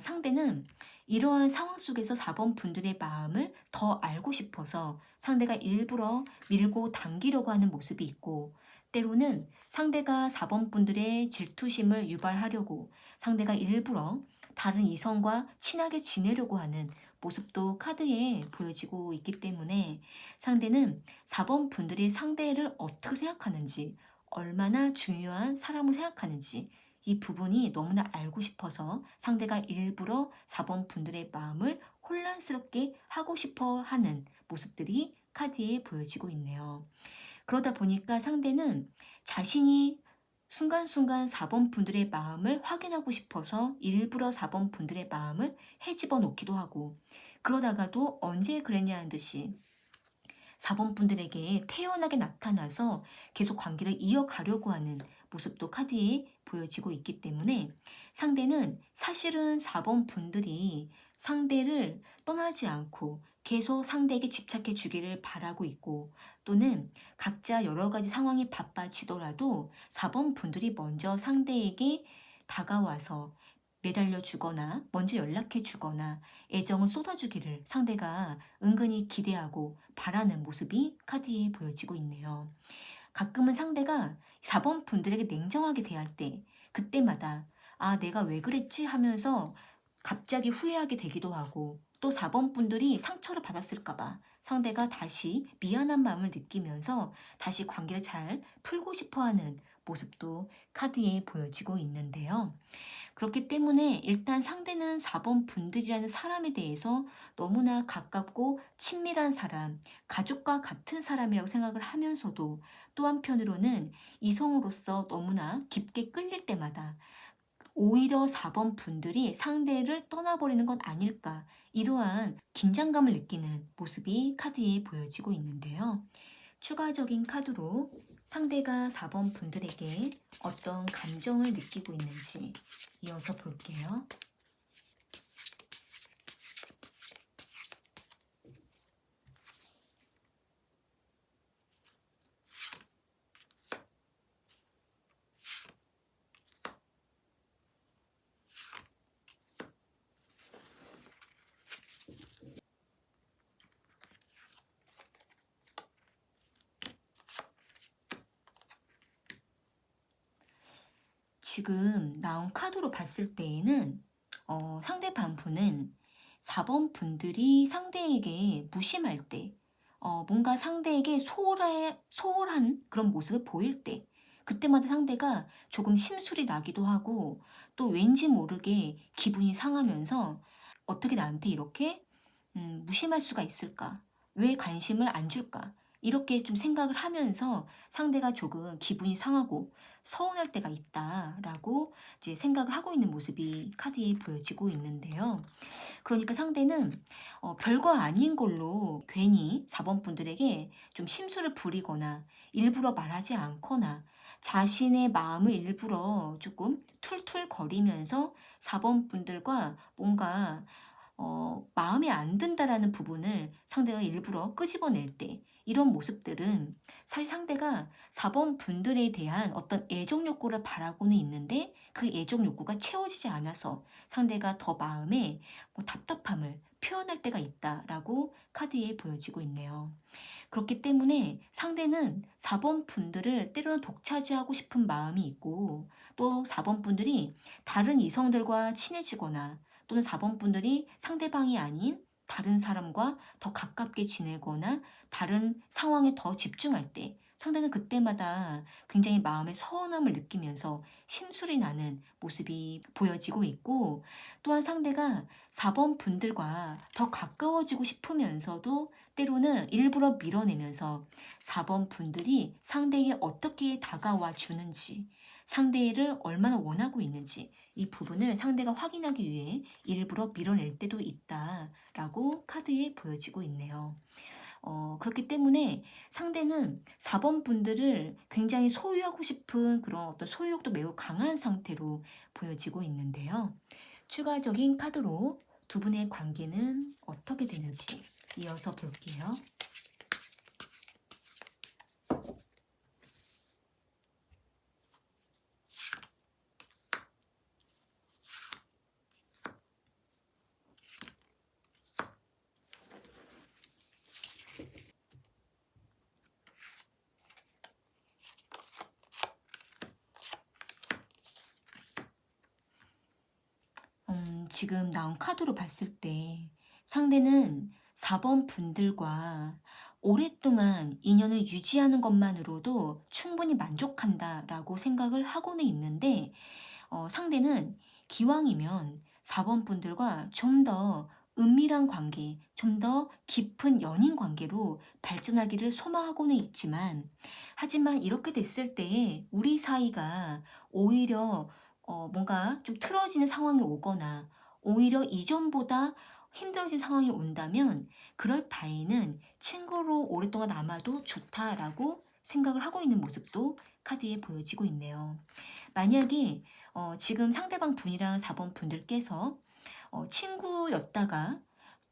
상대는 이러한 상황 속에서 4번 분들의 마음을 더 알고 싶어서 상대가 일부러 밀고 당기려고 하는 모습이 있고, 때로는 상대가 4번 분들의 질투심을 유발하려고 상대가 일부러 다른 이성과 친하게 지내려고 하는 모습도 카드에 보여지고 있기 때문에 상대는 4번 분들이 상대를 어떻게 생각하는지, 얼마나 중요한 사람을 생각하는지 이 부분이 너무나 알고 싶어서 상대가 일부러 4번 분들의 마음을 혼란스럽게 하고 싶어 하는 모습들이 카드에 보여지고 있네요. 그러다 보니까 상대는 자신이 순간순간 4번 분들의 마음을 확인하고 싶어서 일부러 4번 분들의 마음을 헤집어 놓기도 하고, 그러다가도 언제 그랬냐는 듯이 4번 분들에게 태연하게 나타나서 계속 관계를 이어가려고 하는 모습도 카드에 보여지고 있기 때문에 상대는 사실은 4번 분들이 상대를 떠나지 않고 계속 상대에게 집착해 주기를 바라고 있고, 또는 각자 여러 가지 상황이 바빠지더라도 4번 분들이 먼저 상대에게 다가와서 매달려 주거나 먼저 연락해 주거나 애정을 쏟아주기를 상대가 은근히 기대하고 바라는 모습이 카드에 보여지고 있네요. 가끔은 상대가 4번 분들에게 냉정하게 대할 때, 그때마다 아, 내가 왜 그랬지 하면서 갑자기 후회하게 되기도 하고, 또 4번 분들이 상처를 받았을까봐 상대가 다시 미안한 마음을 느끼면서 다시 관계를 잘 풀고 싶어 하는 모습도 카드에 보여지고 있는데요. 그렇기 때문에 일단 상대는 4번 분들이라는 사람에 대해서 너무나 가깝고 친밀한 사람, 가족과 같은 사람이라고 생각을 하면서도 또 한편으로는 이성으로서 너무나 깊게 끌릴 때마다 오히려 4번 분들이 상대를 떠나버리는 건 아닐까, 이러한 긴장감을 느끼는 모습이 카드에 보여지고 있는데요. 추가적인 카드로 상대가 4번 분들에게 어떤 감정을 느끼고 있는지 이어서 볼게요. 지금 나온 카드로 봤을 때에는 상대방 분은 4번 분들이 상대에게 무심할 때, 뭔가 상대에게 소홀한 그런 모습을 보일 때, 그때마다 상대가 조금 심술이 나기도 하고, 또 왠지 모르게 기분이 상하면서 어떻게 나한테 이렇게 무심할 수가 있을까? 왜 관심을 안 줄까? 이렇게 좀 생각을 하면서 상대가 조금 기분이 상하고 서운할 때가 있다라고 이제 생각을 하고 있는 모습이 카드에 보여지고 있는데요. 그러니까 상대는 별거 아닌 걸로 괜히 4번 분들에게 좀 심술을 부리거나 일부러 말하지 않거나 자신의 마음을 일부러 조금 툴툴거리면서 4번 분들과 뭔가 마음에 안 든다라는 부분을 상대가 일부러 끄집어낼 때, 이런 모습들은 사실 상대가 4번 분들에 대한 어떤 애정 욕구를 바라고는 있는데 그 애정 욕구가 채워지지 않아서 상대가 더 마음에 답답함을 표현할 때가 있다라고 카드에 보여지고 있네요. 그렇기 때문에 상대는 4번 분들을 때로는 독차지하고 싶은 마음이 있고, 또 4번 분들이 다른 이성들과 친해지거나 또는 4번 분들이 상대방이 아닌 다른 사람과 더 가깝게 지내거나 다른 상황에 더 집중할 때 상대는 그때마다 굉장히 마음의 서운함을 느끼면서 심술이 나는 모습이 보여지고 있고, 또한 상대가 4번 분들과 더 가까워지고 싶으면서도 때로는 일부러 밀어내면서 4번 분들이 상대에게 어떻게 다가와 주는지, 상대를 얼마나 원하고 있는지 이 부분을 상대가 확인하기 위해 일부러 밀어낼 때도 있다라고 카드에 보여지고 있네요. 그렇기 때문에 상대는 4번 분들을 굉장히 소유하고 싶은 그런 어떤 소유욕도 매우 강한 상태로 보여지고 있는데요. 추가적인 카드로 두 분의 관계는 어떻게 되는지 이어서 볼게요. 지금 나온 카드로 봤을 때 상대는 4번 분들과 오랫동안 인연을 유지하는 것만으로도 충분히 만족한다라고 생각을 하고는 있는데 상대는 기왕이면 4번 분들과 좀 더 은밀한 관계, 좀 더 깊은 연인 관계로 발전하기를 소망하고는 있지만 하지만 이렇게 됐을 때 우리 사이가 오히려 뭔가 좀 틀어지는 상황이 오거나 오히려 이전보다 힘들어진 상황이 온다면 그럴 바에는 친구로 오랫동안 남아도 좋다라고 생각을 하고 있는 모습도 카드에 보여지고 있네요. 만약에 지금 상대방 분이랑 4번 분들께서 친구였다가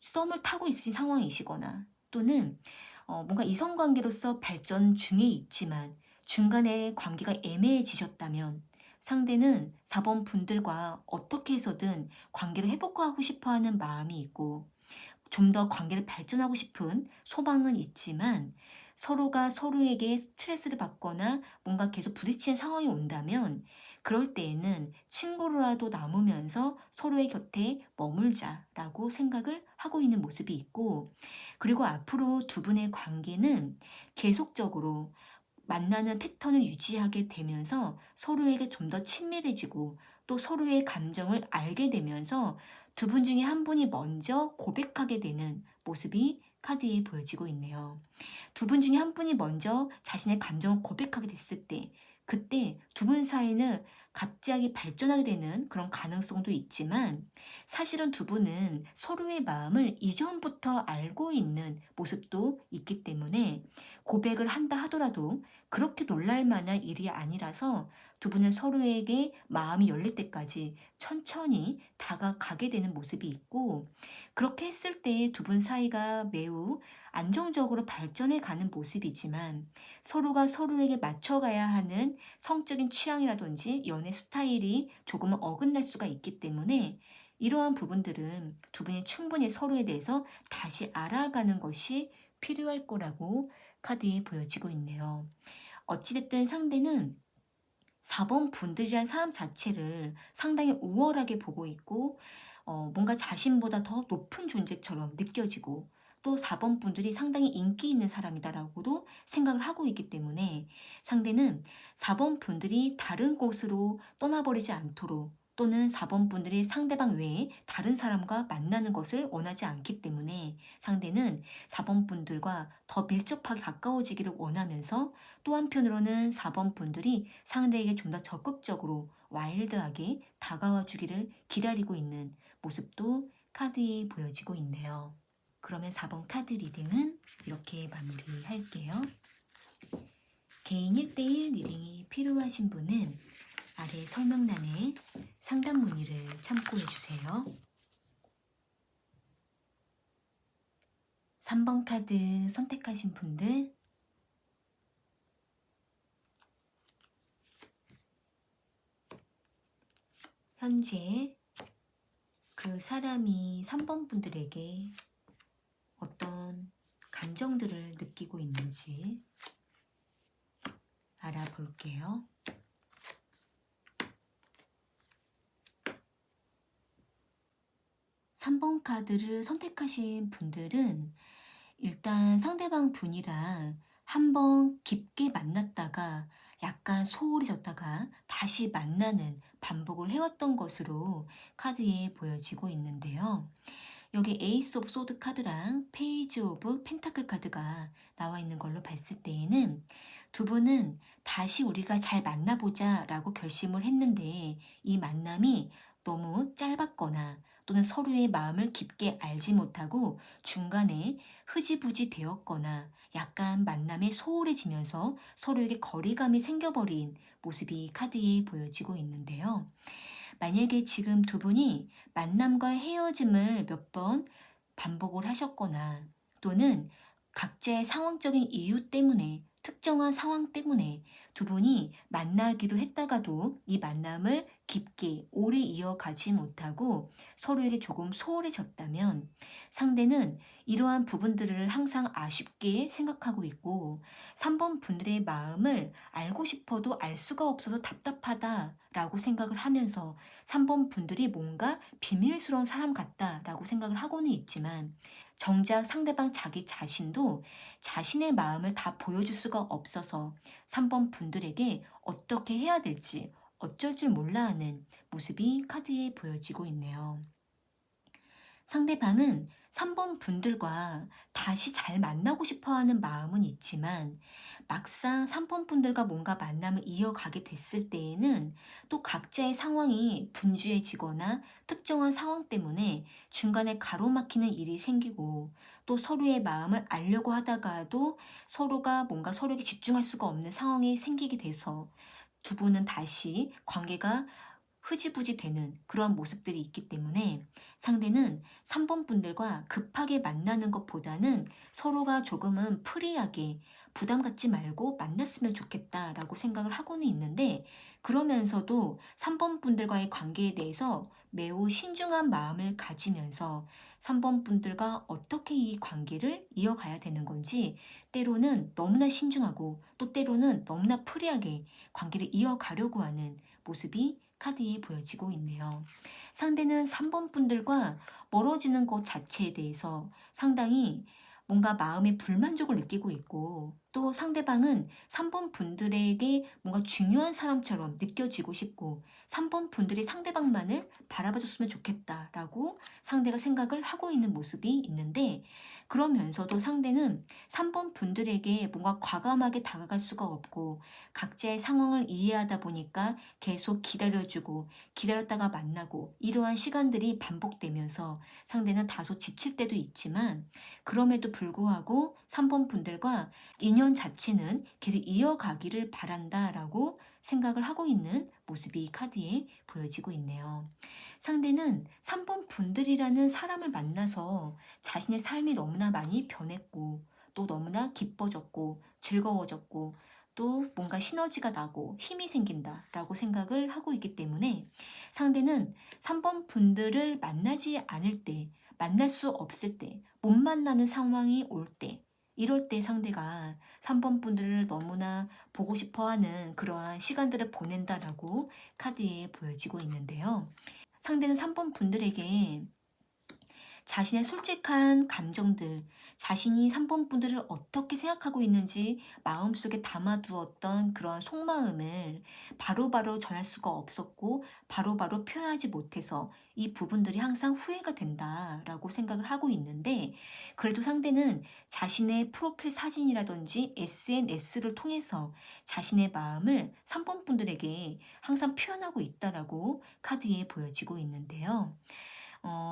썸을 타고 있으신 상황이시거나 또는 뭔가 이성관계로서 발전 중에 있지만 중간에 관계가 애매해지셨다면 상대는 4번 분들과 어떻게 해서든 관계를 회복하고 싶어 하는 마음이 있고 좀 더 관계를 발전하고 싶은 소망은 있지만 서로가 서로에게 스트레스를 받거나 뭔가 계속 부딪히는 상황이 온다면 그럴 때에는 친구로라도 남으면서 서로의 곁에 머물자라고 생각을 하고 있는 모습이 있고 그리고 앞으로 두 분의 관계는 계속적으로 만나는 패턴을 유지하게 되면서 서로에게 좀 더 친밀해지고 또 서로의 감정을 알게 되면서 두 분 중에 한 분이 먼저 고백하게 되는 모습이 카드에 보여지고 있네요. 두 분 중에 한 분이 먼저 자신의 감정을 고백하게 됐을 때 그때 두 분 사이는 갑자기 발전하게 되는 그런 가능성도 있지만 사실은 두 분은 서로의 마음을 이전부터 알고 있는 모습도 있기 때문에 고백을 한다 하더라도 그렇게 놀랄 만한 일이 아니라서 두 분은 서로에게 마음이 열릴 때까지 천천히 다가가게 되는 모습이 있고 그렇게 했을 때 두 분 사이가 매우 안정적으로 발전해 가는 모습이지만 서로가 서로에게 맞춰가야 하는 성적인 취향이라든지 연애 스타일이 조금은 어긋날 수가 있기 때문에 이러한 부분들은 두 분이 충분히 서로에 대해서 다시 알아가는 것이 필요할 거라고 카드에 보여지고 있네요. 어찌됐든 상대는 4번 분들이란 사람 자체를 상당히 우월하게 보고 있고 뭔가 자신보다 더 높은 존재처럼 느껴지고 또 4번 분들이 상당히 인기 있는 사람이다라고도 생각을 하고 있기 때문에 상대는 4번 분들이 다른 곳으로 떠나버리지 않도록 또는 4번 분들이 상대방 외에 다른 사람과 만나는 것을 원하지 않기 때문에 상대는 4번 분들과 더 밀접하게 가까워지기를 원하면서 또 한편으로는 4번 분들이 상대에게 좀 더 적극적으로 와일드하게 다가와 주기를 기다리고 있는 모습도 카드에 보여지고 있네요. 그러면 4번 카드 리딩은 이렇게 마무리할게요. 개인 1대1 리딩이 필요하신 분은 아래 설명란에 상담 문의를 참고해주세요. 3번 카드 선택하신 분들 현재 그 사람이 3번 분들에게 어떤 감정들을 느끼고 있는지 알아볼게요. 삼 번 카드를 선택하신 분들은 일단 상대방 분이랑 한번 깊게 만났다가 약간 소홀해졌다가 다시 만나는 반복을 해왔던 것으로 카드에 보여지고 있는데요. 여기 에이스 오브 소드 카드랑 페이지 오브 펜타클 카드가 나와 있는 걸로 봤을 때에는 두 분은 다시 우리가 잘 만나보자 라고 결심을 했는데 이 만남이 너무 짧았거나 또는 서로의 마음을 깊게 알지 못하고 중간에 흐지부지 되었거나 약간 만남에 소홀해지면서 서로에게 거리감이 생겨버린 모습이 카드에 보여지고 있는데요. 만약에 지금 두 분이 만남과 헤어짐을 몇 번 반복을 하셨거나 또는 각자의 상황적인 이유 때문에 특정한 상황 때문에 두 분이 만나기로 했다가도 이 만남을 깊게 오래 이어가지 못하고 서로에게 조금 소홀해졌다면 상대는 이러한 부분들을 항상 아쉽게 생각하고 있고 3번 분들의 마음을 알고 싶어도 알 수가 없어서 답답하다라고 생각을 하면서 3번 분들이 뭔가 비밀스러운 사람 같다라고 생각을 하고는 있지만 정작 상대방 자기 자신도 자신의 마음을 다 보여줄 수가 없어서 3번 분들에게 어떻게 해야 될지 어쩔 줄 몰라 하는 모습이 카드에 보여지고 있네요. 상대방은 3번 분들과 다시 잘 만나고 싶어 하는 마음은 있지만 막상 3번 분들과 뭔가 만남을 이어가게 됐을 때에는 또 각자의 상황이 분주해지거나 특정한 상황 때문에 중간에 가로막히는 일이 생기고 또 서로의 마음을 알려고 하다가도 서로가 뭔가 서로에게 집중할 수가 없는 상황이 생기게 돼서 두 분은 다시 관계가 흐지부지 되는 그러한 모습들이 있기 때문에 상대는 3번 분들과 급하게 만나는 것보다는 서로가 조금은 프리하게 부담 갖지 말고 만났으면 좋겠다라고 생각을 하고는 있는데 그러면서도 3번 분들과의 관계에 대해서 매우 신중한 마음을 가지면서 3번 분들과 어떻게 이 관계를 이어가야 되는 건지 때로는 너무나 신중하고 또 때로는 너무나 프리하게 관계를 이어가려고 하는 모습이 카드에 보여지고 있네요. 상대는 3번 분들과 멀어지는 것 자체에 대해서 상당히 뭔가 마음의 불만족을 느끼고 있고 또 상대방은 3번 분들에게 뭔가 중요한 사람처럼 느껴지고 싶고 3번 분들이 상대방만을 바라봐줬으면 좋겠다라고 상대가 생각을 하고 있는 모습이 있는데 그러면서도 상대는 3번 분들에게 뭔가 과감하게 다가갈 수가 없고 각자의 상황을 이해하다 보니까 계속 기다려주고 기다렸다가 만나고 이러한 시간들이 반복되면서 상대는 다소 지칠 때도 있지만 그럼에도 불구하고 3번 분들과 인연 자체는 계속 이어가기를 바란다라고 생각을 하고 있는 모습이 카드에 보여지고 있네요. 상대는 3번 분들이라는 사람을 만나서 자신의 삶이 너무나 많이 변했고 또 너무나 기뻐졌고 즐거워졌고 또 뭔가 시너지가 나고 힘이 생긴다라고 생각을 하고 있기 때문에 상대는 3번 분들을 만나지 않을 때, 만날 수 없을 때, 못 만나는 상황이 올 때, 이럴 때 상대가 3번 분들을 너무나 보고 싶어 하는 그러한 시간들을 보낸다라고 카드에 보여지고 있는데요. 상대는 3번 분들에게 자신의 솔직한 감정들, 자신이 3번 분들을 어떻게 생각하고 있는지 마음속에 담아두었던 그런 속마음을 바로바로 전할 수가 없었고 바로바로 표현하지 못해서 이 부분들이 항상 후회가 된다라고 생각을 하고 있는데 그래도 상대는 자신의 프로필 사진이라든지 SNS를 통해서 자신의 마음을 3번 분들에게 항상 표현하고 있다라고 카드에 보여지고 있는데요.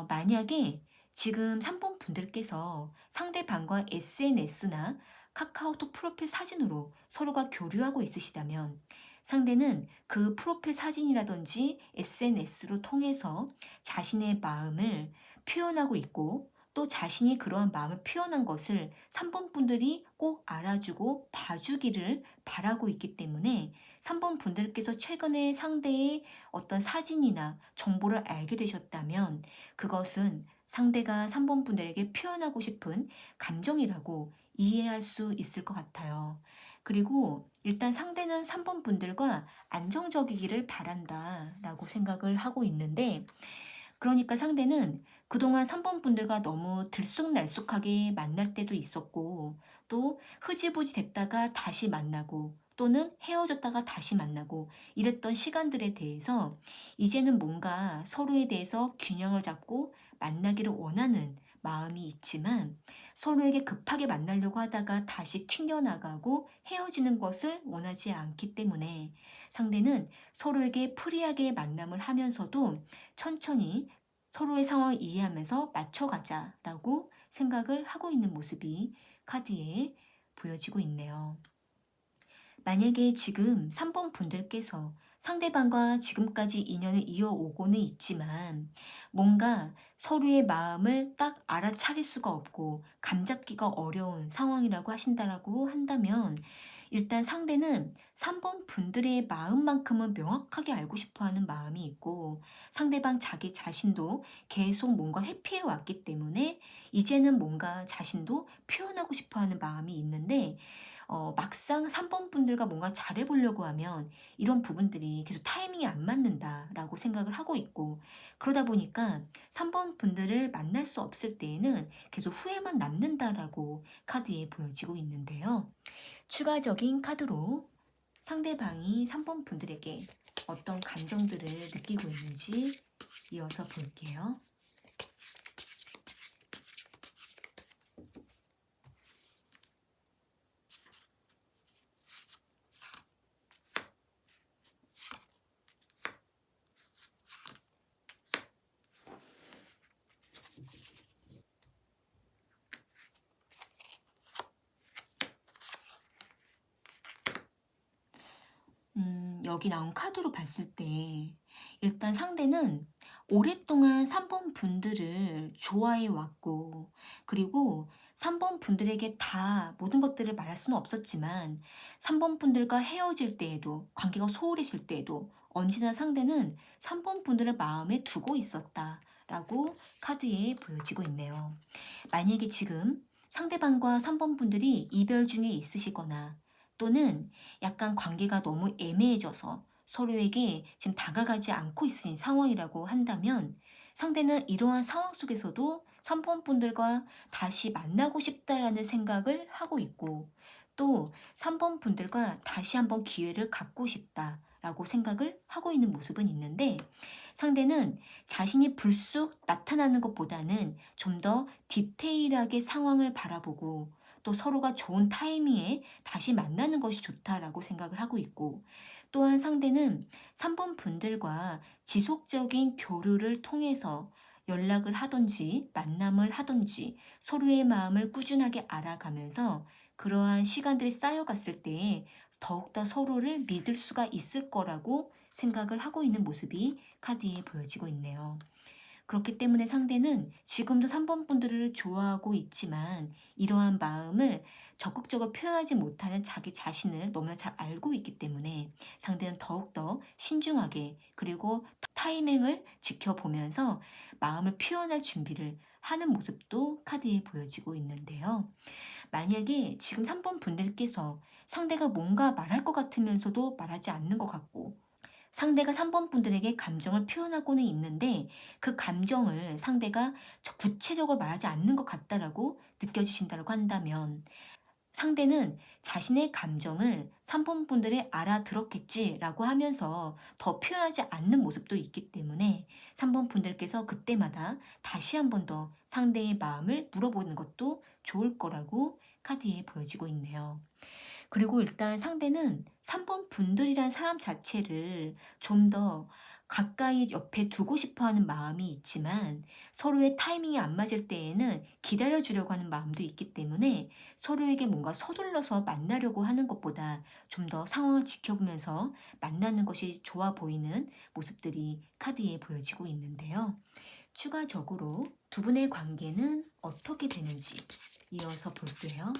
만약에 지금 3번 분들께서 상대방과 SNS나 카카오톡 프로필 사진으로 서로가 교류하고 있으시다면 상대는 그 프로필 사진이라든지 SNS로 통해서 자신의 마음을 표현하고 있고 또 자신이 그러한 마음을 표현한 것을 3번 분들이 꼭 알아주고 봐주기를 바라고 있기 때문에 3번 분들께서 최근에 상대의 어떤 사진이나 정보를 알게 되셨다면 그것은 상대가 3번 분들에게 표현하고 싶은 감정이라고 이해할 수 있을 것 같아요. 그리고 일단 상대는 3번 분들과 안정적이기를 바란다라고 생각을 하고 있는데 그러니까 상대는 그동안 3번 분들과 너무 들쑥날쑥하게 만날 때도 있었고 또 흐지부지 됐다가 다시 만나고 또는 헤어졌다가 다시 만나고 이랬던 시간들에 대해서 이제는 뭔가 서로에 대해서 균형을 잡고 만나기를 원하는 마음이 있지만 서로에게 급하게 만나려고 하다가 다시 튕겨나가고 헤어지는 것을 원하지 않기 때문에 상대는 서로에게 프리하게 만남을 하면서도 천천히 서로의 상황을 이해하면서 맞춰가자라고 생각을 하고 있는 모습이 카드에 보여지고 있네요. 만약에 지금 3번 분들께서 상대방과 지금까지 인연을 이어오고는 있지만 뭔가 서로의 마음을 딱 알아차릴 수가 없고 감잡기가 어려운 상황이라고 하신다라고 한다면 일단 상대는 3번 분들의 마음만큼은 명확하게 알고 싶어 하는 마음이 있고 상대방 자기 자신도 계속 뭔가 회피해 왔기 때문에 이제는 뭔가 자신도 표현하고 싶어 하는 마음이 있는데 막상 3번 분들과 뭔가 잘해보려고 하면 이런 부분들이 계속 타이밍이 안 맞는다라고 생각을 하고 있고 그러다 보니까 3번 분들을 만날 수 없을 때에는 계속 후회만 남는다라고 카드에 보여지고 있는데요. 추가적인 카드로 상대방이 3번 분들에게 어떤 감정들을 느끼고 있는지 이어서 볼게요. 여기 나온 카드로 봤을 때 일단 상대는 오랫동안 3번 분들을 좋아해 왔고 그리고 3번 분들에게 다 모든 것들을 말할 수는 없었지만 3번 분들과 헤어질 때에도 관계가 소홀해질 때에도 언제나 상대는 3번 분들을 마음에 두고 있었다라고 카드에 보여지고 있네요. 만약에 지금 상대방과 3번 분들이 이별 중에 있으시거나 또는 약간 관계가 너무 애매해져서 서로에게 지금 다가가지 않고 있으신 상황이라고 한다면 상대는 이러한 상황 속에서도 3번 분들과 다시 만나고 싶다라는 생각을 하고 있고 또 3번 분들과 다시 한번 기회를 갖고 싶다라고 생각을 하고 있는 모습은 있는데 상대는 자신이 불쑥 나타나는 것보다는 좀 더 디테일하게 상황을 바라보고 또 서로가 좋은 타이밍에 다시 만나는 것이 좋다라고 생각을 하고 있고 또한 상대는 3번 분들과 지속적인 교류를 통해서 연락을 하든지 만남을 하든지 서로의 마음을 꾸준하게 알아가면서 그러한 시간들이 쌓여갔을 때에 더욱더 서로를 믿을 수가 있을 거라고 생각을 하고 있는 모습이 카드에 보여지고 있네요. 그렇기 때문에 상대는 지금도 3번 분들을 좋아하고 있지만 이러한 마음을 적극적으로 표현하지 못하는 자기 자신을 너무나 잘 알고 있기 때문에 상대는 더욱더 신중하게 그리고 타이밍을 지켜보면서 마음을 표현할 준비를 하는 모습도 카드에 보여지고 있는데요. 만약에 지금 3번 분들께서 상대가 뭔가 말할 것 같으면서도 말하지 않는 것 같고 상대가 3번 분들에게 감정을 표현하고는 있는데 그 감정을 상대가 구체적으로 말하지 않는 것 같다라고 느껴지신다고 한다면 상대는 자신의 감정을 3번 분들이 알아들었겠지라고 하면서 더 표현하지 않는 모습도 있기 때문에 3번 분들께서 그때마다 다시 한 번 더 상대의 마음을 물어보는 것도 좋을 거라고 카드에 보여지고 있네요. 그리고 일단 상대는 3번 분들이란 사람 자체를 좀 더 가까이 옆에 두고 싶어 하는 마음이 있지만 서로의 타이밍이 안 맞을 때에는 기다려 주려고 하는 마음도 있기 때문에 서로에게 뭔가 서둘러서 만나려고 하는 것보다 좀 더 상황을 지켜보면서 만나는 것이 좋아 보이는 모습들이 카드에 보여지고 있는데요. 추가적으로 두 분의 관계는 어떻게 되는지 이어서 볼게요.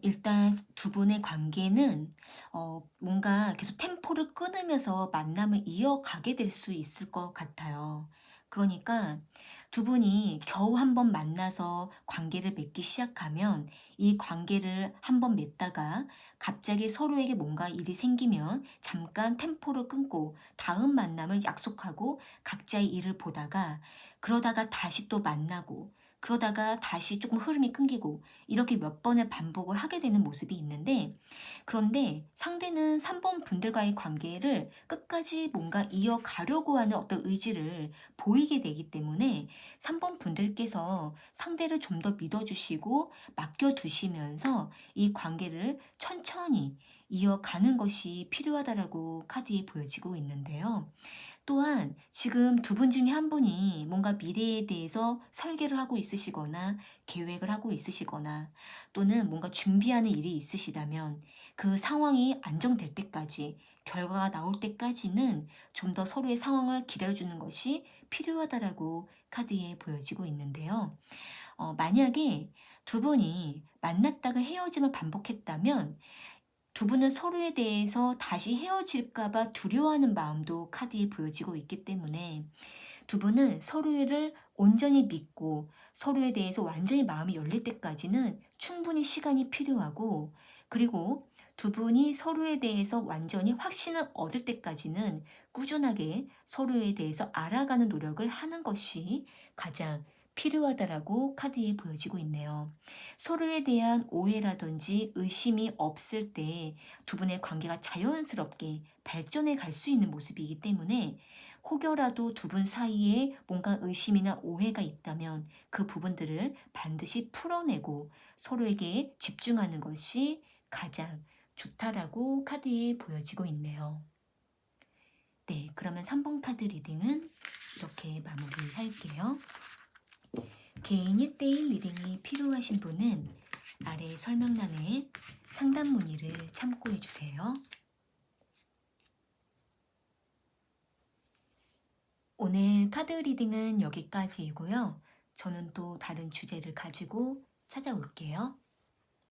일단 두 분의 관계는 뭔가 계속 템포를 끊으면서 만남을 이어가게 될 수 있을 것 같아요. 그러니까 두 분이 겨우 한번 만나서 관계를 맺기 시작하면 이 관계를 한번 맺다가 갑자기 서로에게 뭔가 일이 생기면 잠깐 템포를 끊고 다음 만남을 약속하고 각자의 일을 보다가 그러다가 다시 또 만나고 그러다가 다시 조금 흐름이 끊기고 이렇게 몇 번을 반복을 하게 되는 모습이 있는데, 그런데 상대는 3번 분들과의 관계를 끝까지 뭔가 이어가려고 하는 어떤 의지를 보이게 되기 때문에 3번 분들께서 상대를 좀 더 믿어주시고 맡겨두시면서 이 관계를 천천히 이어가는 것이 필요하다라고 카드에 보여지고 있는데요. 또한 지금 두 분 중에 한 분이 뭔가 미래에 대해서 설계를 하고 있으시거나 계획을 하고 있으시거나 또는 뭔가 준비하는 일이 있으시다면 그 상황이 안정될 때까지, 결과가 나올 때까지는 좀 더 서로의 상황을 기다려주는 것이 필요하다라고 카드에 보여지고 있는데요. 만약에 두 분이 만났다가 헤어짐을 반복했다면 두 분은 서로에 대해서 다시 헤어질까 봐 두려워하는 마음도 카드에 보여지고 있기 때문에 두 분은 서로를 온전히 믿고 서로에 대해서 완전히 마음이 열릴 때까지는 충분히 시간이 필요하고, 그리고 두 분이 서로에 대해서 완전히 확신을 얻을 때까지는 꾸준하게 서로에 대해서 알아가는 노력을 하는 것이 가장 필요하다라고 카드에 보여지고 있네요. 서로에 대한 오해라든지 의심이 없을 때 두 분의 관계가 자연스럽게 발전해 갈 수 있는 모습이기 때문에, 혹여라도 두 분 사이에 뭔가 의심이나 오해가 있다면 그 부분들을 반드시 풀어내고 서로에게 집중하는 것이 가장 좋다라고 카드에 보여지고 있네요. 네, 그러면 3번 카드 리딩은 이렇게 마무리할게요. 개인 1대1 리딩이 필요하신 분은 아래 설명란에 상담 문의를 참고해 주세요. 오늘 카드 리딩은 여기까지이고요. 저는 또 다른 주제를 가지고 찾아올게요.